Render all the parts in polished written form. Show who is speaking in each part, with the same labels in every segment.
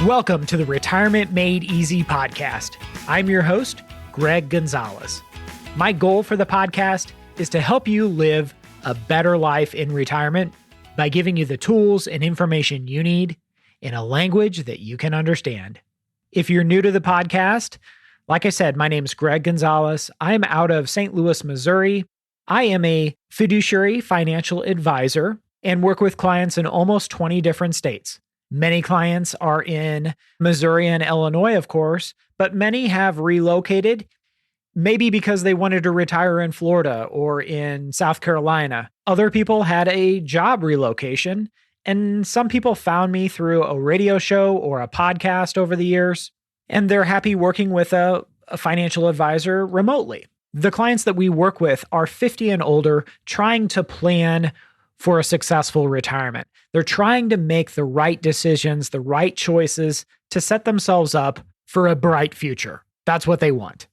Speaker 1: Welcome to the Retirement Made Easy podcast. I'm your host, Greg Gonzalez. My goal for the podcast is to help you live a better life in retirement by giving you the tools and information you need in a language that you can understand. If you're new to the podcast, like I said, my name is Greg Gonzalez. I'm out of St. Louis, Missouri. I am a fiduciary financial advisor and work with clients in almost 20 different states. Many clients are in Missouri and Illinois, of course, but many have relocated, maybe because they wanted to retire in Florida or in South Carolina. Other people had a job relocation, and some people found me through a radio show or a podcast over the years, and they're happy working with a financial advisor remotely. The clients that we work with are 50 and older, trying to plan for a successful retirement. They're trying to make the right decisions, the right choices to set themselves up for a bright future. That's what they want.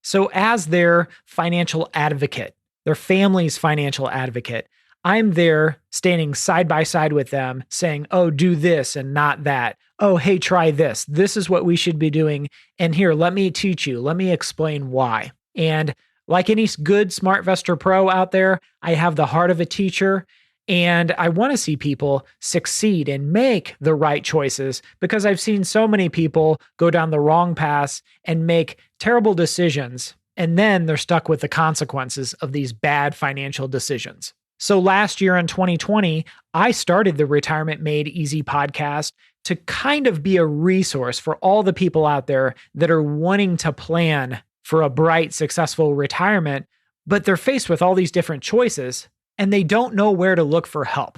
Speaker 1: So as their financial advocate, their family's financial advocate, I'm there standing side by side with them saying, oh, do this and not that. Oh, hey, try this. This is what we should be doing. And here, let me teach you. Let me explain why. And like any good SmartVestor Pro out there, I have the heart of a teacher. And I want to see people succeed and make the right choices because I've seen so many people go down the wrong paths and make terrible decisions, and then they're stuck with the consequences of these bad financial decisions. So last year in 2020, I started the Retirement Made Easy podcast to kind of be a resource for all the people out there that are wanting to plan for a bright, successful retirement, but they're faced with all these different choices and they don't know where to look for help.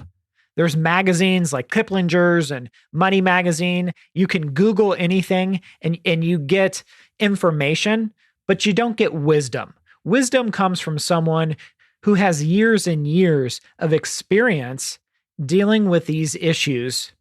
Speaker 1: There's magazines like Kiplinger's and Money Magazine. You can Google anything and you get information, but you don't get wisdom. Wisdom comes from someone who has years and years of experience dealing with these issues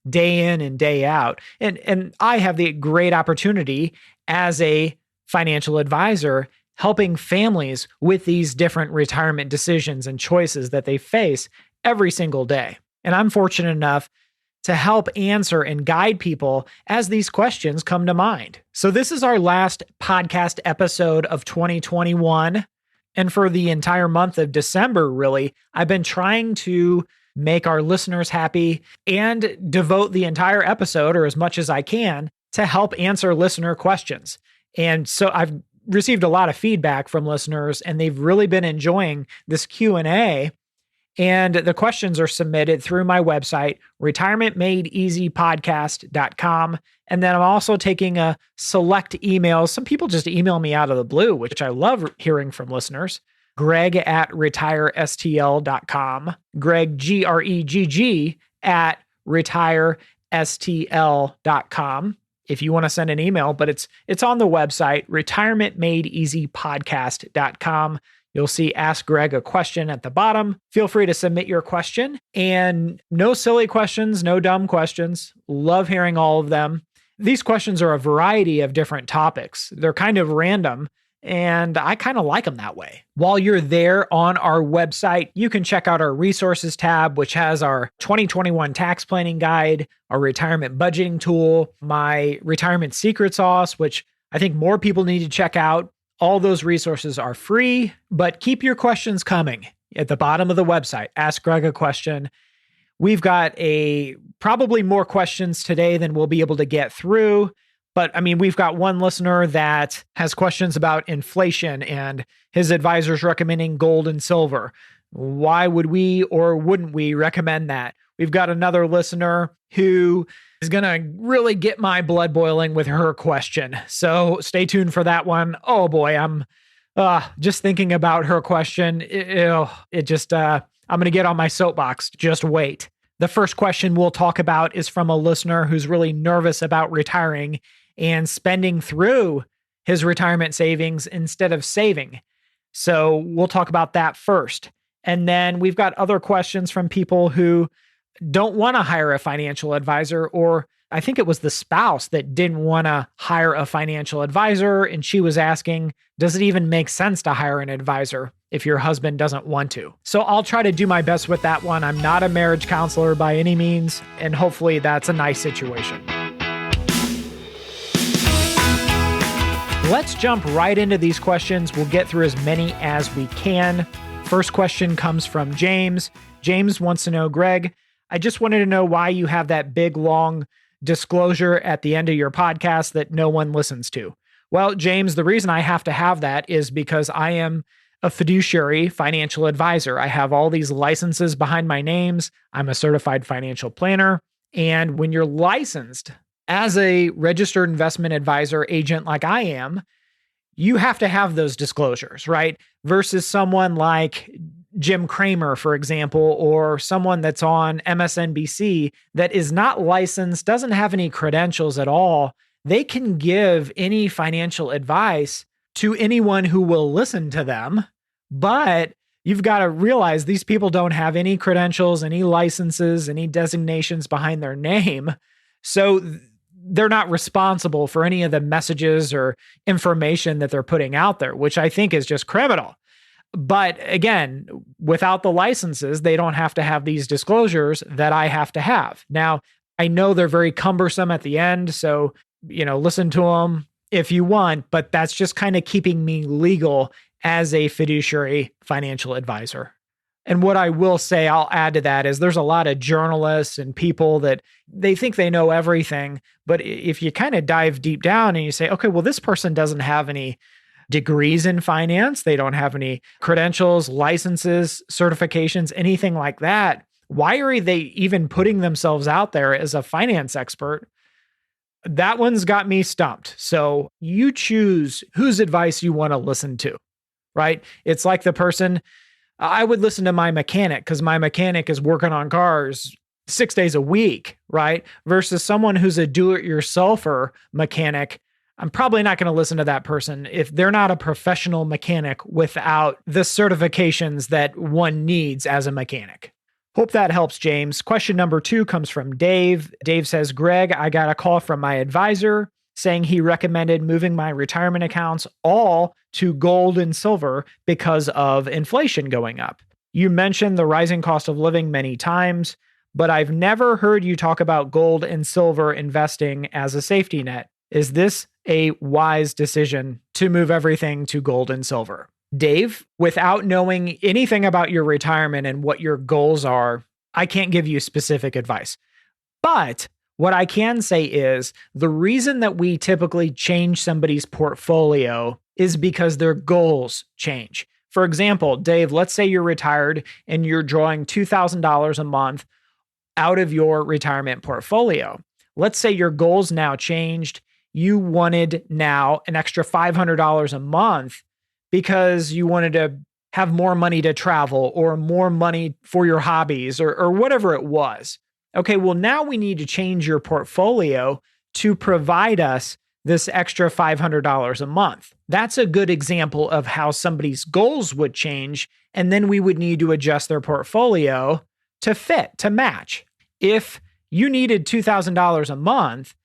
Speaker 1: day in and day out. And I have the great opportunity as a financial advisor helping families with these different retirement decisions and choices that they face every single day. And I'm fortunate enough to help answer and guide people as these questions come to mind. So this is our last podcast episode of 2021. And for the entire month of December, really, I've been trying to make our listeners happy and devote the entire episode, or as much as I can, to help answer listener questions. And so I've received a lot of feedback from listeners, and they've really been enjoying this Q&A. And the questions are submitted through my website, retirementmadeeasypodcast.com. And then I'm also taking a select emails. Some people just email me out of the blue, which I love hearing from listeners. Greg@retirestl.com. Greg, Gregg, @retirestl.com. If you want to send an email, but it's on the website, retirementmadeeasypodcast.com. You'll see Ask Greg a Question at the bottom. Feel free to submit your question, and no silly questions, no dumb questions. Love hearing all of them. These questions are a variety of different topics. They're kind of random, and I kind of like them that way. While you're there on our website, you can check out our resources tab, which has our 2021 tax planning guide, our retirement budgeting tool, my retirement secret sauce, which I think more people need to check out. All those resources are free, but keep your questions coming. At the bottom of the website, Ask Greg a Question. We've got probably more questions today than we'll be able to get through. But I mean, we've got one listener that has questions about inflation and his advisor's recommending gold and silver. Why would we or wouldn't we recommend that? We've got another listener who is going to really get my blood boiling with her question. So stay tuned for that one. Oh boy, I'm just thinking about her question. I'm going to get on my soapbox. Just wait. The first question we'll talk about is from a listener who's really nervous about retiring and spending through his retirement savings instead of saving. So we'll talk about that first. And then we've got other questions from people who don't want to hire a financial advisor, or I think it was the spouse that didn't want to hire a financial advisor. And she was asking, does it even make sense to hire an advisor if your husband doesn't want to? So I'll try to do my best with that one. I'm not a marriage counselor by any means, and hopefully that's a nice situation. Let's jump right into these questions. We'll get through as many as we can. First question comes from James. James wants to know, Greg, I just wanted to know why you have that big, long disclosure at the end of your podcast that no one listens to. Well, James, the reason I have to have that is because I am a fiduciary financial advisor. I have all these licenses behind my names. I'm a certified financial planner. And when you're licensed as a registered investment advisor agent like I am, you have to have those disclosures, right? Versus someone like Jim Cramer, for example, or someone that's on MSNBC that is not licensed, doesn't have any credentials at all. They can give any financial advice to anyone who will listen to them, but you've got to realize these people don't have any credentials, any licenses, any designations behind their name. So they're not responsible for any of the messages or information that they're putting out there, which I think is just criminal. But again, without the licenses, they don't have to have these disclosures that I have to have. Now, I know they're very cumbersome at the end, so, listen to them if you want, but that's just kind of keeping me legal as a fiduciary financial advisor. And what I will say, I'll add to that, is there's a lot of journalists and people that they think they know everything. But if you kind of dive deep down and you say, okay, well, this person doesn't have any degrees in finance, they don't have any credentials, licenses, certifications, anything like that. Why are they even putting themselves out there as a finance expert? That one's got me stumped. So you choose whose advice you want to listen to, right? It's like the person, I would listen to my mechanic because my mechanic is working on cars 6 days a week, right? Versus someone who's a do-it-yourselfer mechanic. I'm probably not going to listen to that person if they're not a professional mechanic without the certifications that one needs as a mechanic. Hope that helps, James. Question number 2 comes from Dave. Dave says, Greg, I got a call from my advisor saying he recommended moving my retirement accounts all to gold and silver because of inflation going up. You mentioned the rising cost of living many times, but I've never heard you talk about gold and silver investing as a safety net. Is this a wise decision to move everything to gold and silver? Dave, without knowing anything about your retirement and what your goals are, I can't give you specific advice. But what I can say is the reason that we typically change somebody's portfolio is because their goals change. For example, Dave, let's say you're retired and you're drawing $2,000 a month out of your retirement portfolio. Let's say your goals now changed. You wanted now an extra $500 a month because you wanted to have more money to travel or more money for your hobbies or whatever it was. Okay, well, now we need to change your portfolio to provide us this extra $500 a month. That's a good example of how somebody's goals would change, and then we would need to adjust their portfolio to fit, to match. If you needed $2,000 a month,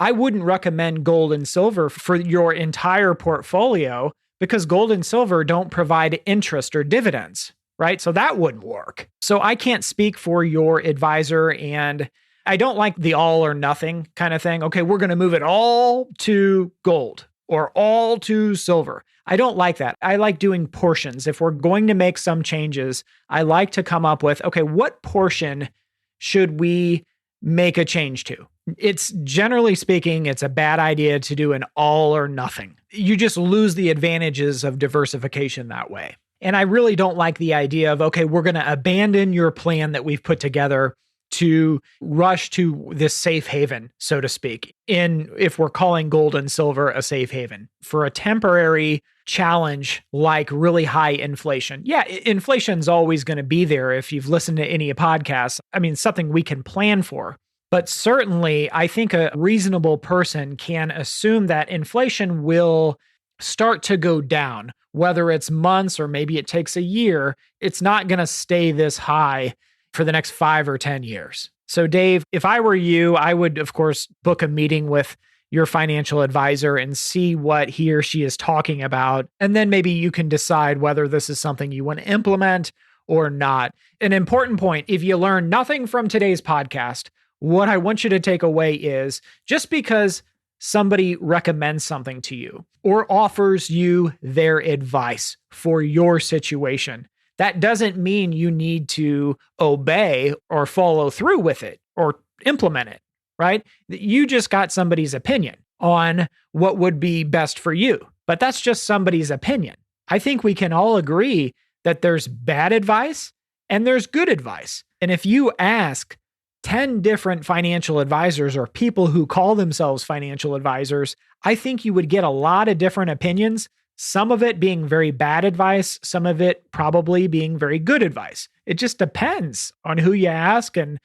Speaker 1: I wouldn't recommend gold and silver for your entire portfolio because gold and silver don't provide interest or dividends, right? So that wouldn't work. So I can't speak for your advisor, and I don't like the all or nothing kind of thing. Okay, we're going to move it all to gold or all to silver. I don't like that. I like doing portions. If we're going to make some changes, I like to come up with, okay, what portion should we make a change to? It's generally speaking, it's a bad idea to do an all or nothing. You just lose the advantages of diversification that way. And I really don't like the idea of, okay, we're going to abandon your plan that we've put together to rush to this safe haven, so to speak, if we're calling gold and silver a safe haven for a temporary challenge like really high inflation. Yeah, inflation's always going to be there if you've listened to any podcasts. I mean, something we can plan for. But certainly, I think a reasonable person can assume that inflation will start to go down, whether it's months or maybe it takes a year. It's not going to stay this high for the next 5 or 10 years. So Dave, if I were you, I would, of course, book a meeting with your financial advisor and see what he or she is talking about. And then maybe you can decide whether this is something you want to implement or not. An important point, if you learn nothing from today's podcast, what I want you to take away is just because somebody recommends something to you or offers you their advice for your situation, that doesn't mean you need to obey or follow through with it or implement it, right? You just got somebody's opinion on what would be best for you, but that's just somebody's opinion. I think we can all agree that there's bad advice and there's good advice. And if you ask 10 different financial advisors or people who call themselves financial advisors, I think you would get a lot of different opinions, some of it being very bad advice, some of it probably being very good advice. It just depends on who you ask and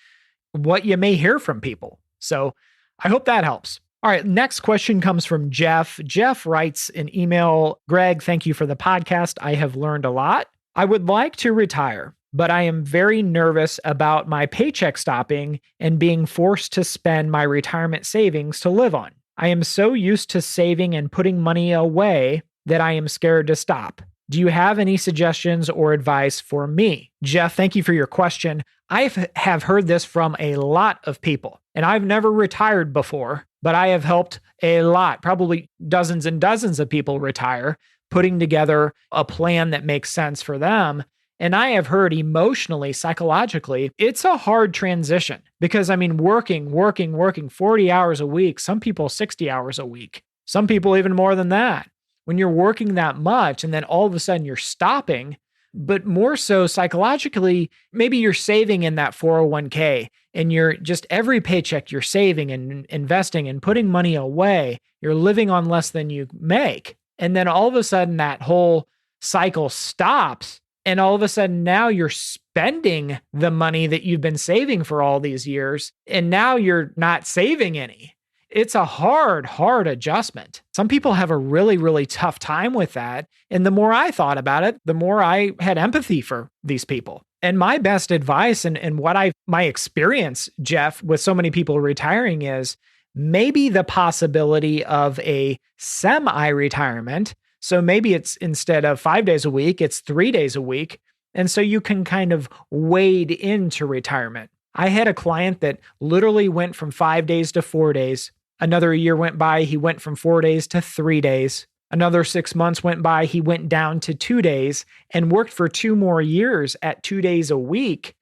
Speaker 1: what you may hear from people. So I hope that helps. All right, next question comes from Jeff. Jeff writes an email, Greg, thank you for the podcast. I have learned a lot. I would like to retire, but I am very nervous about my paycheck stopping and being forced to spend my retirement savings to live on. I am so used to saving and putting money away that I am scared to stop. Do you have any suggestions or advice for me? Jeff, thank you for your question. I have heard this from a lot of people, and I've never retired before, but I have helped a lot, probably dozens and dozens of people retire, putting together a plan that makes sense for them. And I have heard emotionally, psychologically, it's a hard transition because working 40 hours a week, some people 60 hours a week, some people even more than that. When you're working that much and then all of a sudden you're stopping, but more so psychologically, maybe you're saving in that 401k and you're just every paycheck you're saving and investing and putting money away, you're living on less than you make. And then all of a sudden that whole cycle stops. And all of a sudden now you're spending the money that you've been saving for all these years. And now you're not saving any. It's a hard adjustment. Some people have a really, really tough time with that. And the more I thought about it, the more I had empathy for these people. And my best advice and my experience, Jeff, with so many people retiring is maybe the possibility of a semi-retirement. So maybe it's instead of 5 days a week, it's 3 days a week. And so you can kind of wade into retirement. I had a client that literally went from 5 days to 4 days. Another year went by, he went from 4 days to 3 days. Another 6 months went by, he went down to 2 days and worked for 2 more years at 2 days a week.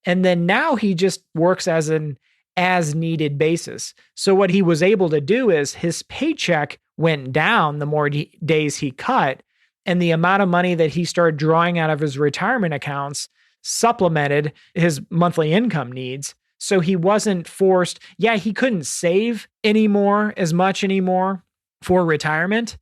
Speaker 1: And then now he just works as an as-needed basis. So what he was able to do is his paycheck went down the more days he cut, and the amount of money that he started drawing out of his retirement accounts supplemented his monthly income needs. So he wasn't forced. Yeah, he couldn't save as much anymore for retirement,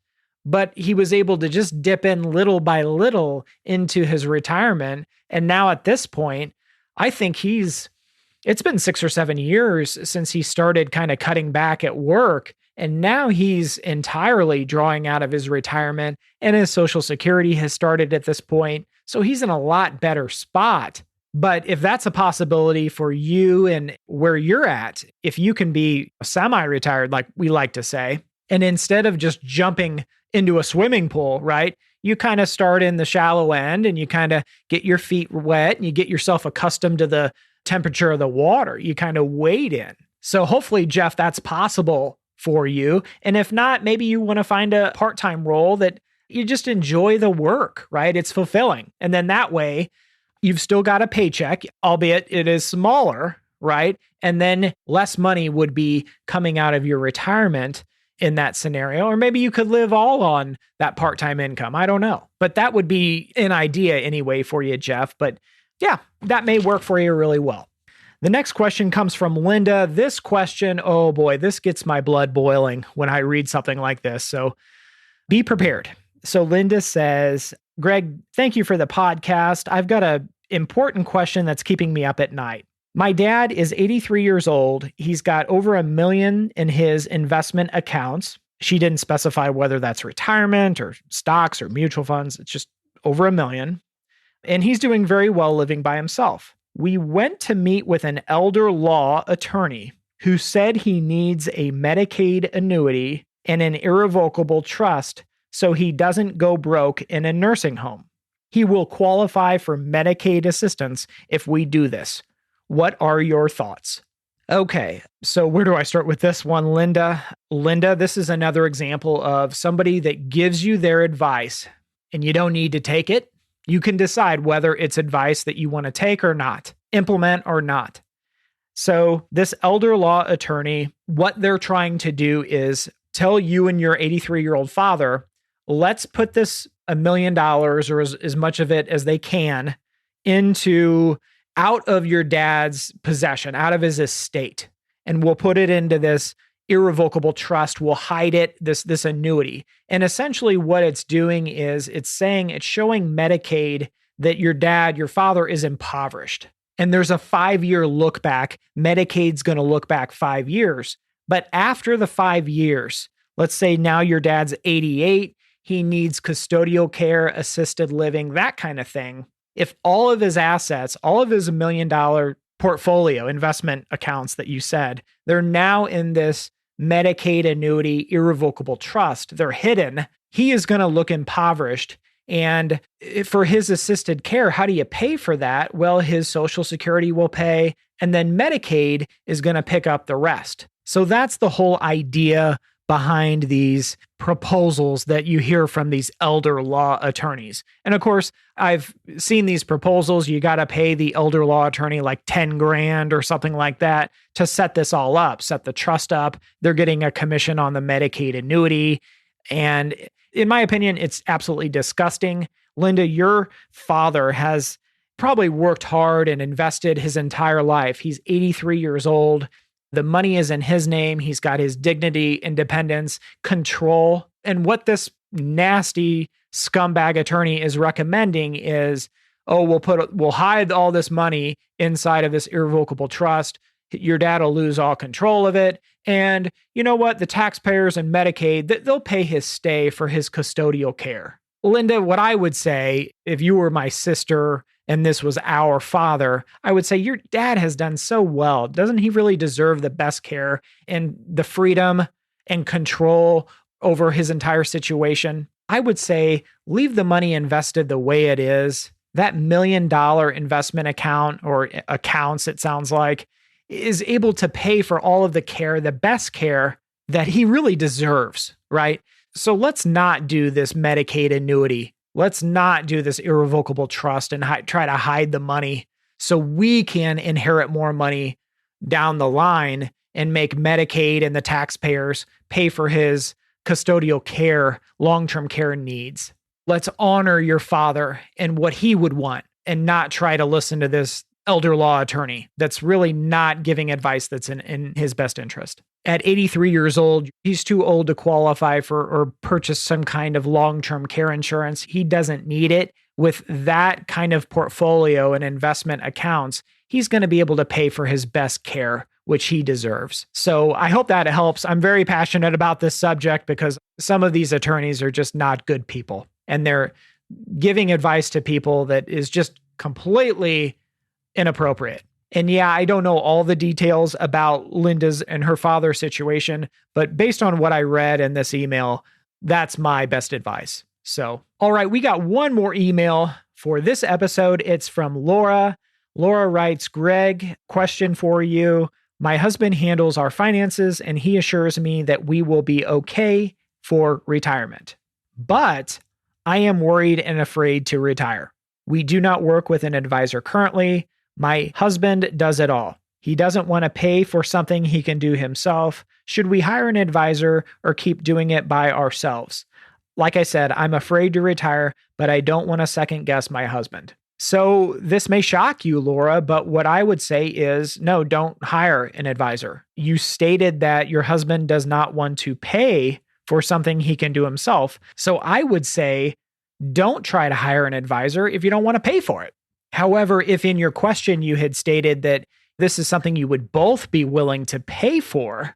Speaker 1: but he was able to just dip in little by little into his retirement. And now at this point, I think it's been 6 or 7 years since he started kind of cutting back at work. And now he's entirely drawing out of his retirement, and his Social Security has started at this point. So he's in a lot better spot. But if that's a possibility for you and where you're at, if you can be semi-retired, like we like to say, and instead of just jumping into a swimming pool, right, you kind of start in the shallow end and you kind of get your feet wet and you get yourself accustomed to the temperature of the water. You kind of wade in. So hopefully, Jeff, that's possible for you. And if not, maybe you want to find a part-time role that you just enjoy the work, right? It's fulfilling. And then that way, you've still got a paycheck, albeit it is smaller, right? And then less money would be coming out of your retirement in that scenario. Or maybe you could live all on that part-time income. I don't know. But that would be an idea anyway for you, Jeff. But yeah, that may work for you really well. The next question comes from Linda. This question, oh boy, this gets my blood boiling when I read something like this. So be prepared. So Linda says, Greg, thank you for the podcast. I've got an important question that's keeping me up at night. My dad is 83 years old. He's got over $1 million in his investment accounts. She didn't specify whether that's retirement or stocks or mutual funds. It's just over $1 million. And he's doing very well living by himself. We went to meet with an elder law attorney who said he needs a Medicaid annuity and an irrevocable trust so he doesn't go broke in a nursing home. He will qualify for Medicaid assistance if we do this. What are your thoughts? Okay, so where do I start with this one, Linda? Linda, this is another example of somebody that gives you their advice and you don't need to take it. You can decide whether it's advice that you want to take or not, implement or not. So, this elder law attorney, what they're trying to do is tell you and your 83-year-old father, let's put this $1 million or as much of it as they can into out of your dad's possession, out of his estate. And we'll put it into this irrevocable trust. We'll hide it, this annuity. And essentially what it's doing is it's showing Medicaid that your dad, your father is impoverished. And there's a 5-year look back. Medicaid's going to look back 5 years. But after the 5 years, let's say now your dad's 88, he needs custodial care, assisted living, that kind of thing. If all of his assets, all of his $1 million portfolio investment accounts that you said, they're now in this Medicaid annuity irrevocable trust, they're hidden, he is going to look impoverished. And for his assisted care, how do you pay for that? Well, his Social Security will pay, and then Medicaid is going to pick up the rest. So that's the whole idea behind these proposals that you hear from these elder law attorneys. And of course, I've seen these proposals. You got to pay the elder law attorney like 10 grand or something like that to set this all up, set the trust up. They're getting a commission on the Medicaid annuity. And in my opinion, it's absolutely disgusting. Linda, your father has probably worked hard and invested his entire life. He's 83 years old. The money is in his name. He's got his dignity, independence, control. And what this nasty scumbag attorney is recommending is, oh, we'll hide all this money inside of this irrevocable trust. Your dad will lose all control of it. And you know what? The taxpayers and Medicaid, they'll pay his stay for his custodial care. Linda, what I would say, if you were my sister and this was our father, I would say your dad has done so well. Doesn't he really deserve the best care and the freedom and control over his entire situation? I would say leave the money invested the way it is. That $1 million investment account or accounts, it sounds like, is able to pay for all of the care, the best care that he really deserves, right? So let's not do this Medicaid annuity. Let's not do this irrevocable trust and try to hide the money so we can inherit more money down the line and make Medicaid and the taxpayers pay for his custodial care, long-term care needs. Let's honor your father and what he would want and not try to listen to this elder law attorney that's really not giving advice that's in his best interest. At 83 years old, he's too old to qualify for or purchase some kind of long-term care insurance. He doesn't need it. With that kind of portfolio and investment accounts, he's going to be able to pay for his best care, which he deserves. So I hope that helps. I'm very passionate about this subject because some of these attorneys are just not good people. And they're giving advice to people that is just completely inappropriate. And yeah, I don't know all the details about Linda's and her father's situation, but based on what I read in this email, that's my best advice. So, all right, we got one more email for this episode. It's from Laura. Laura writes, Greg, question for you. My husband handles our finances and he assures me that we will be okay for retirement. But I am worried and afraid to retire. We do not work with an advisor currently. My husband does it all. He doesn't want to pay for something he can do himself. Should we hire an advisor or keep doing it by ourselves? Like I said, I'm afraid to retire, but I don't want to second guess my husband. So this may shock you, Laura, but what I would say is no, don't hire an advisor. You stated that your husband does not want to pay for something he can do himself. So I would say don't try to hire an advisor if you don't want to pay for it. However, if in your question you had stated that this is something you would both be willing to pay for,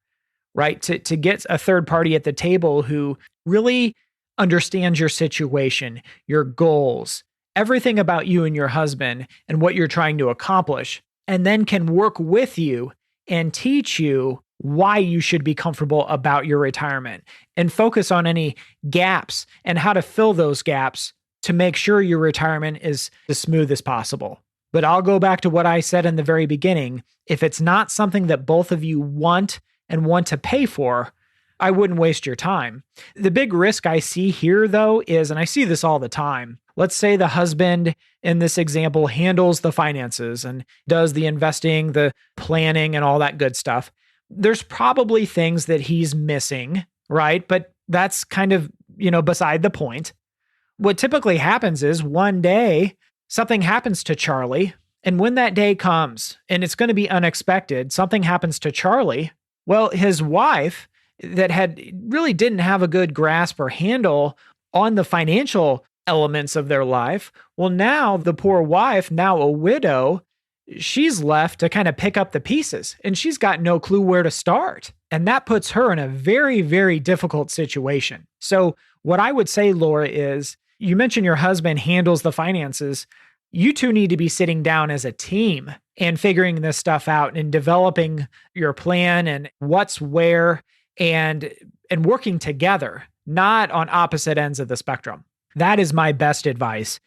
Speaker 1: right? To get a third party at the table who really understands your situation, your goals, everything about you and your husband and what you're trying to accomplish, and then can work with you and teach you why you should be comfortable about your retirement and focus on any gaps and how to fill those gaps to make sure your retirement is as smooth as possible. But I'll go back to what I said in the very beginning. If it's not something that both of you want and want to pay for, I wouldn't waste your time. The big risk I see here, though, is, and I see this all the time, let's say the husband in this example handles the finances and does the investing, the planning, and all that good stuff. There's probably things that he's missing, right? But that's kind of, beside the point. What typically happens is one day something happens to Charlie. And when that day comes, and it's going to be unexpected, something happens to Charlie. Well, his wife that really didn't have a good grasp or handle on the financial elements of their life. Well, now the poor wife, now a widow, she's left to kind of pick up the pieces, and she's got no clue where to start. And that puts her in a very, very difficult situation. So what I would say, Laura, is you mentioned your husband handles the finances. You two need to be sitting down as a team and figuring this stuff out and developing your plan and what's where and working together, not on opposite ends of the spectrum. That is my best advice,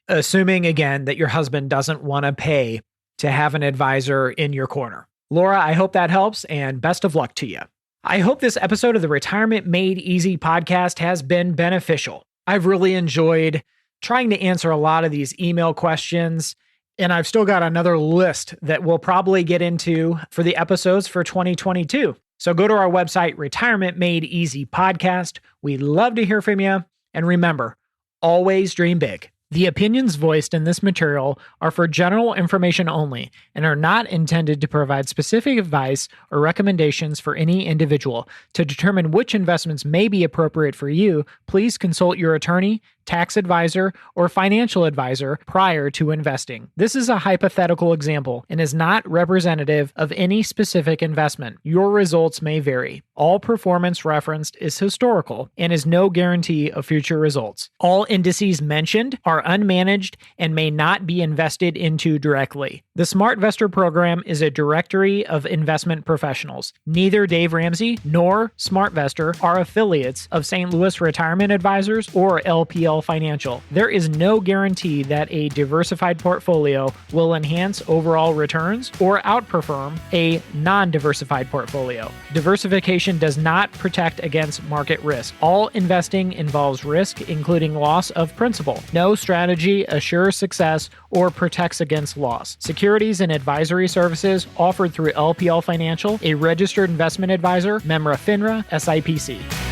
Speaker 1: assuming, again, that your husband doesn't want to pay to have an advisor in your corner. Laura, I hope that helps, and best of luck to you. I hope this episode of the Retirement Made Easy podcast has been beneficial. I've really enjoyed trying to answer a lot of these email questions, and I've still got another list that we'll probably get into for the episodes for 2022. So go to our website, Retirement Made Easy Podcast. We'd love to hear from you. And remember, always dream big. The opinions voiced in this material are for general information only and are not intended to provide specific advice or recommendations for any individual. To determine which investments may be appropriate for you, please consult your attorney, tax advisor, or financial advisor prior to investing. This is a hypothetical example and is not representative of any specific investment. Your results may vary. All performance referenced is historical and is no guarantee of future results. All indices mentioned are unmanaged and may not be invested into directly. The SmartVestor program is a directory of investment professionals. Neither Dave Ramsey nor SmartVestor are affiliates of St. Louis Retirement Advisors or LPL Financial. There is no guarantee that a diversified portfolio will enhance overall returns or outperform a non-diversified portfolio. Diversification does not protect against market risk. All investing involves risk, including loss of principal. No strategy assures success or protects against loss. Securities and advisory services offered through LPL Financial, a registered investment advisor, member FINRA, SIPC.